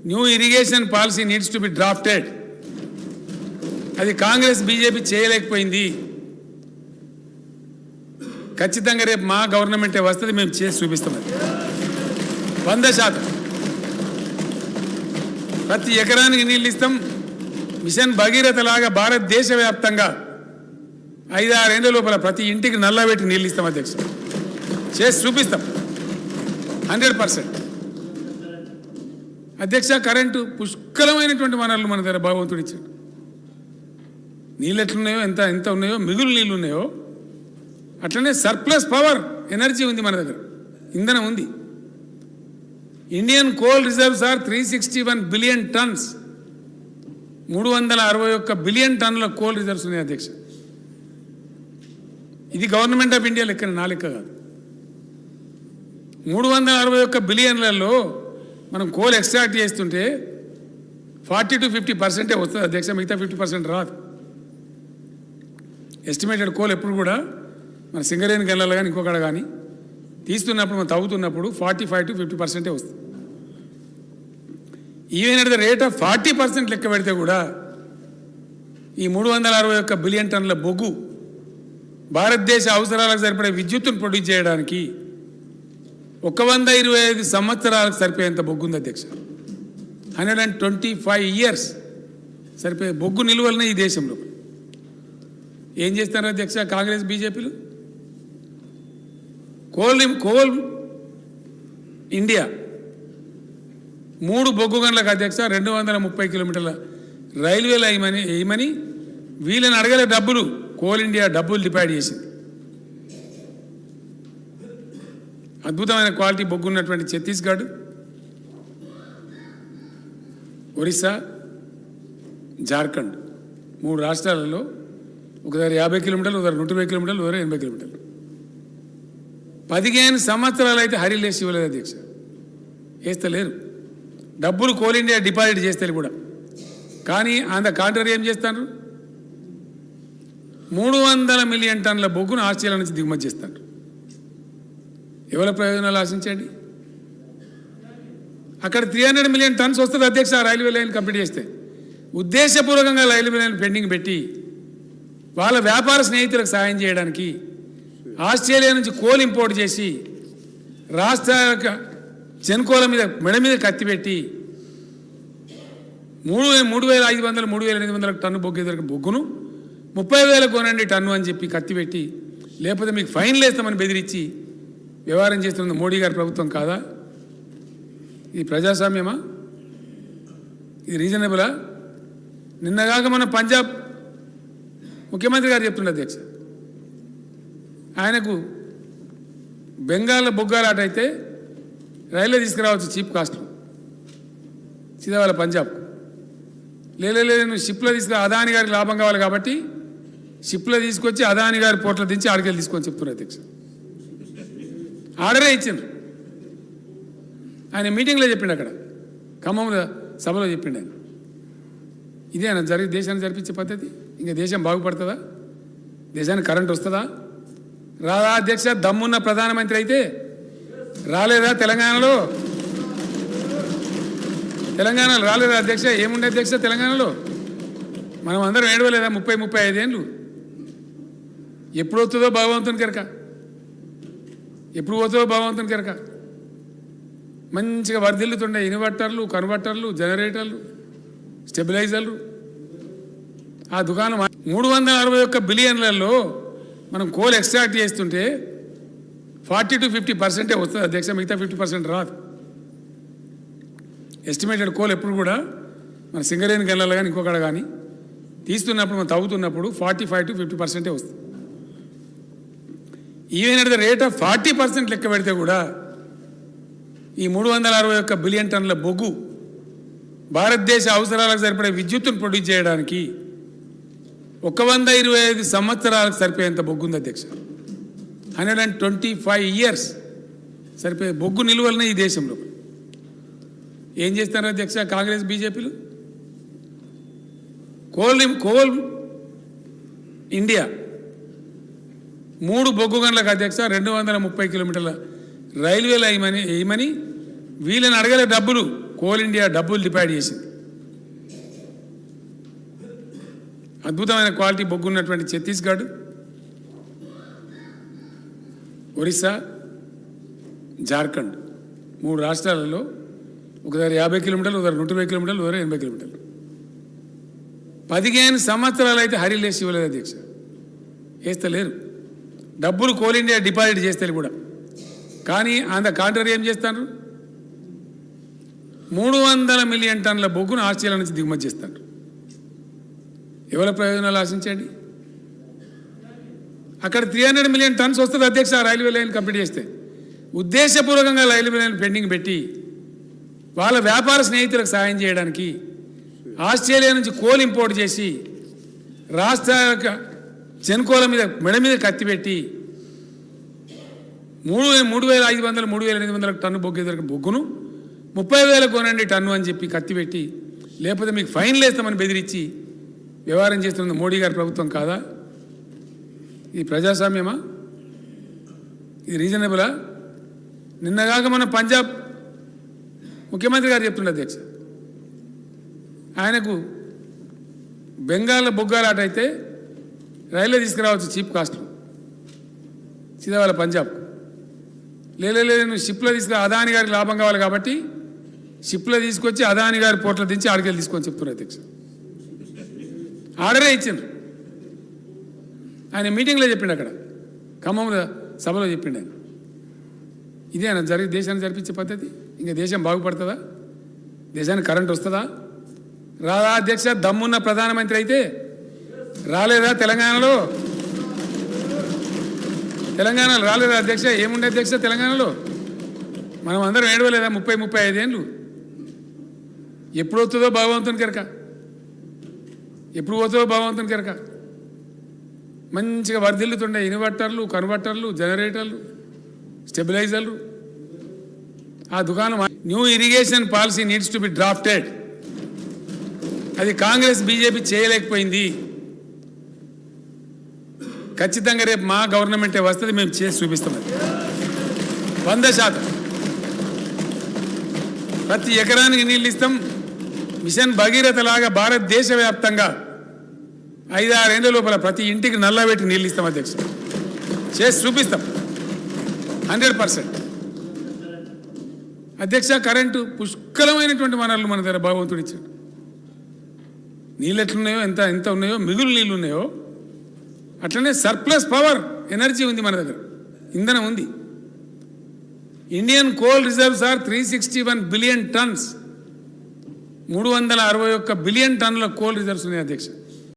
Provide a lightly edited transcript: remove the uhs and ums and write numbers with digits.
New irrigation policy needs to be drafted. అది Congress BJP చేయలేకపోయింది. ఖచ్చితంగా రేపు మా గవర్నమెంటే వస్తుంది, మేము చేసి చూపిస్తాం. 100% ప్రతి ఎకరానికి నీళ్ళు ఇస్తాం. మిషన్ భగీరథ లాగా భారతదేశ వ్యాప్తంగా 5-6 ఏళ్ల లోపల ప్రతి ఇంటికి నల్లబెట్టి నీళ్ళు ఇస్తాం అధ్యక్ష. చేసి చూపిస్తాం 100%. అధ్యక్ష, కరెంటు పుష్కలమైనటువంటి వనరులు మన దగ్గర భగవంతుడు ఇచ్చాడు. నీళ్ళు ఎట్లున్నాయో, ఎంత ఉన్నాయో, మిగులు నీళ్ళు ఉన్నాయో అట్లనే సర్ప్లస్ పవర్ ఎనర్జీ ఉంది మన దగ్గర, ఇంధనం ఉంది. Indian coal reserves are 361 billion tons. 361 billion టన్నుల కోల్ రిజర్వ్స్ ఉన్నాయి అధ్యక్ష. ఇది గవర్నమెంట్ ఆఫ్ ఇండియా లెక్క, నా లెక్క కాదు. 361 బిలియన్లలో మనం కోల్ ఎక్స్ట్రాక్ట్ చేస్తుంటే 40 to 50% వస్తుంది అధ్యక్ష, మిగతా 50% రాదు. ఎస్టిమేటెడ్ కోల్ ఎప్పుడు కూడా మన సింగరేణి గెలలు కానీ ఇంకొకడ కానీ తీస్తున్నప్పుడు, మనం తవ్వుతున్నప్పుడు 45 to 50% వస్తుంది. Even at the rate of 40% లెక్క పెడితే కూడా ఈ 361 బిలియన్ టన్నుల బొగ్గు భారతదేశ అవసరాలకు సరిపడే విద్యుత్తును ప్రొడ్యూస్ చేయడానికి 125 సంవత్సరాలకు సరిపోయేంత బొగ్గు ఉంది అధ్యక్ష. 125 years సరిపోయే బొగ్గు నిల్వలనే ఈ దేశంలో. ఏం చేస్తారు అధ్యక్ష కాంగ్రెస్ బీజేపీలు? కోల్ ఇండియా 3 బొగ్గు గనులకు అధ్యక్ష 230 కిలోమీటర్ల రైల్వేలు వేయమని వీళ్ళని అడగలే డబ్బులు. కోల్ ఇండియా డబ్బులు డిపాజిట్ చేసింది. అద్భుతమైన క్వాలిటీ బొగ్గు ఉన్నటువంటి ఛత్తీస్గఢ్, ఒరిస్సా, జార్ఖండ్ 3 రాష్ట్రాలలో ఒకసారి 50 కిలోమీటర్లు, ఒకసారి 120 కిలోమీటర్లు, ఒకసారి 80 కిలోమీటర్లు. 15 సంవత్సరాలు అయితే హరిలేసి ఇవ్వలేదు అధ్యక్ష, వేస్తలేరు. డబ్బులు కోల్ ఇండియా డిపాజిట్ చేస్తారు కూడా. కానీ ఆన్ ద కాంట్రరీ ఏం చేస్తారు? 300 మిలియన్ టన్నుల బొగ్గును ఆస్ట్రేలియా నుంచి దిగుమతి చేస్తారు. ఎవరి ప్రయోజనాలు ఆశించండి? అక్కడ 300 మిలియన్ టన్స్ వస్తుంది అధ్యక్ష రైల్వే లైన్ కంప్లీట్ చేస్తే. ఉద్దేశపూర్వకంగా రైల్వే లైన్ పెండింగ్ పెట్టి వాళ్ళ వ్యాపార స్నేహితులకు సాయం చేయడానికి ఆస్ట్రేలియా నుంచి కోల్ ఇంపోర్ట్ చేసి రాష్ట్ర చెన్కోల మీద మెడ మీద కత్తి పెట్టి 3,500 3,800 టన్ను బొగ్గును 30,000 కొనండి టన్ను అని చెప్పి కత్తి పెట్టి, లేకపోతే మీకు ఫైన్లు వేస్తామని బెదిరించి వ్యవహారం చేస్తున్నది మోడీ గారి ప్రభుత్వం కాదా? ఇది ప్రజాస్వామ్యమా? ఇది రీజనబులా? నిన్నగాక మన పంజాబ్ ముఖ్యమంత్రి గారు చెప్తుండే అధ్యక్ష, ఆయనకు బెంగాల్లో బొగ్గాలాట అయితే రైల్లో తీసుకురావచ్చు చీప్ కాస్ట్లో, సీదా వాళ్ళ పంజాబ్. లేదు నువ్వు షిప్లో తీసుకురా, అదాని గారికి లాభం కావాలి కాబట్టి షిప్లో తీసుకొచ్చి అదాని గారి పోర్ట్లో దించి ఆడికెళ్ళి తీసుకొని చెప్తున్నారు అధ్యక్ష. ఆర్డరే ఇచ్చిండ్రు. ఆయన మీటింగ్లో చెప్పిండు, అక్కడ ఖమ్మంలో సభలో చెప్పిండు ఆయన. ఇదే ఆయన దేశాన్ని జరిపించే పద్ధతి? ఇంకా దేశం బాగుపడుతుందా? దేశానికి కరెంట్ వస్తుందా? రాదా అధ్యక్ష? దమ్మున్న ప్రధానమంత్రి అయితే రాలేదా తెలంగాణలో? రాలేదా అధ్యక్ష? ఏముండే అధ్యక్ష తెలంగాణలో? మనం అందరం ఏడవలేదా 30-35 ఏళ్ళు? ఎప్పుడు వస్తుందో భగవంతుని కెరక, ఎప్పుడు పోతుందో భగవంతుని కెరక. మంచిగా వర్ధిల్లుతుండే ఇన్వర్టర్లు, కన్వర్టర్లు, జనరేటర్లు, స్టెబిలైజర్లు. ఆ దుకాణం 361 బిలియన్లలో మనం కోల్ ఎక్స్ట్రాక్ట్ చేస్తుంటే 40 to 50% వస్తుంది అధ్యక్ష, మిగతా 50% రాదు. ఎస్టిమేటెడ్ కోల్ ఎప్పుడు కూడా మన సింగరేణి గెలలు కానీ ఇంకొకడ కానీ తీస్తున్నప్పుడు, మనం తవ్వుతున్నప్పుడు 45 to 50% వస్తుంది. Even at the rate of 40% లెక్క పెడితే కూడా ఈ 361 బిలియన్ టన్నుల బొగ్గు భారతదేశ అవసరాలకు సరిపడే విద్యుత్తును ప్రొడ్యూస్ చేయడానికి 125 సంవత్సరాలకు సరిపోయేంత బొగ్గు ఉంది అధ్యక్ష. 125 years సరిపోయే బొగ్గు నిల్వలనే ఈ దేశంలో. ఏం చేస్తారు అధ్యక్ష కాంగ్రెస్ బీజేపీలు? కోల్ ఇండియా 3 బొగ్గు గనులకు అధ్యక్ష 230 కిలోమీటర్ల రైల్వేలు వేయమని వీళ్ళని అడగలే డబ్బులు. కోల్ ఇండియా డబ్బులు డిపాజిట్ చేసింది. అద్భుతమైన క్వాలిటీ బొగ్గు ఉన్నటువంటి ఛత్తీస్గఢ్, ఒరిస్సా, జార్ఖండ్ 3 రాష్ట్రాలలో ఒకసారి 50 కిలోమీటర్లు, ఒకసారి 120 కిలోమీటర్లు, ఒకసారి 80 కిలోమీటర్లు. 15 సంవత్సరాలు అయితే హరిలేసి ఇవ్వలేదు అధ్యక్ష, వేస్తలేరు. డబ్బులు కోల్ ఇండియా డిపాజిట్ చేస్తారు కూడా. కానీ అంత కాంట్రరీ ఏం చేస్తారు? 300 మిలియన్ టన్నుల బొగ్గును ఆస్ట్రేలియా నుంచి దిగుమతి చేస్తారు. ఎవరి ప్రయోజనాలు ఆశించండి? అక్కడ 300 మిలియన్ టన్స్ వస్తుంది అధ్యక్ష. రైల్వే లైన్ కంప్లీట్ చేస్తే ఉద్దేశపూర్వకంగా రైల్వే లైన్ పెండింగ్ పెట్టి వాళ్ళ వ్యాపార స్నేహితులకు సాయం చేయడానికి ఆస్ట్రేలియా నుంచి కోల్ ఇంపోర్ట్ చేసి రాష్ట్ర చెన్కోల మీద మెడ మీద కత్తి పెట్టి 3,500 3,800 టన్ను బొగ్గును 30,000 కొనండి టన్ను అని చెప్పి కత్తి పెట్టి, లేకపోతే మీకు ఫైన్లు వేస్తామని బెదిరించి వ్యవహారం చేస్తున్నది మోడీ గారి ప్రభుత్వం కాదా? ఇది ప్రజాస్వామ్యమా? ఇది రీజనబులా? నిన్నగాక మన పంజాబ్ ముఖ్యమంత్రి గారు చెప్తుండే అధ్యక్ష, ఆయనకు బెంగాల్లో బొగ్గాలాట అయితే రైల్లో తీసుకురావచ్చు చీప్ కాస్ట్లో, సీదా వాళ్ళ పంజాబ్. లేదు నువ్వు షిప్లో తీసుకురా, అదాని గారికి లాభం కావాలి కాబట్టి షిప్లో తీసుకొచ్చి అదాని గారి పోర్ట్లో దించి ఆడికెళ్ళి తీసుకొని చెప్తున్నారు అధ్యక్ష. ఆర్డరే ఇచ్చిండ్రు. ఆయన మీటింగ్లో చెప్పిండు, అక్కడ ఖమ్మంలో సభలో చెప్పిండు ఆయన. ఇదే ఆయన దేశాన్ని జరిపించే పద్ధతి? ఇంకా దేశం బాగుపడుతుందా? దేశానికి కరెంట్ వస్తుందా? రాదా అధ్యక్ష? దమ్మున్న ప్రధానమంత్రి అయితే రాలేదా తెలంగాణలో? రాలేదా అధ్యక్ష? ఏముండే అధ్యక్ష తెలంగాణలో? మనం అందరం ఏడవలేదా 30-35 ఏళ్ళు? ఎప్పుడు వస్తుందో భగవంతుని కెరక, ఎప్పుడు పోతుందో భగవంతుని కెరక. మంచిగా వర్ధిల్లుతుండే ఇన్వర్టర్లు, కన్వర్టర్లు, జనరేటర్లు, స్టెబిలైజర్లు. ఆ దుకాణం new irrigation policy needs to be drafted. అది కాంగ్రెస్ బీజేపీ చేయలేకపోయింది. ఖచ్చితంగా రేపు మా గవర్నమెంటే వస్తుంది, మేము చేసి చూపిస్తాం. 100% ప్రతి ఎకరానికి నీళ్ళు ఇస్తాం. మిషన్ భగీరథ లాగా భారతదేశ వ్యాప్తంగా 5-6 ఏళ్ళ లోపల ప్రతి ఇంటికి నల్లబెట్టి నీళ్ళు ఇస్తాం అధ్యక్ష. చేసి చూపిస్తాం 100%. అధ్యక్ష, కరెంటు పుష్కలమైనటువంటి వనరులు మన దగ్గర భగవంతుడు ఇచ్చాడు. నీళ్ళు ఎట్లున్నాయో, ఎంత ఉన్నాయో, మిగులు నీళ్ళు ఉన్నాయో అట్లనే సర్ప్లస్ పవర్ ఎనర్జీ ఉంది మన దగ్గర, ఇంధనం ఉంది. Indian coal reserves are 361 billion tons. 361 billion టన్నుల కోల్ రిజర్వ్స్ ఉన్నాయి అధ్యక్ష.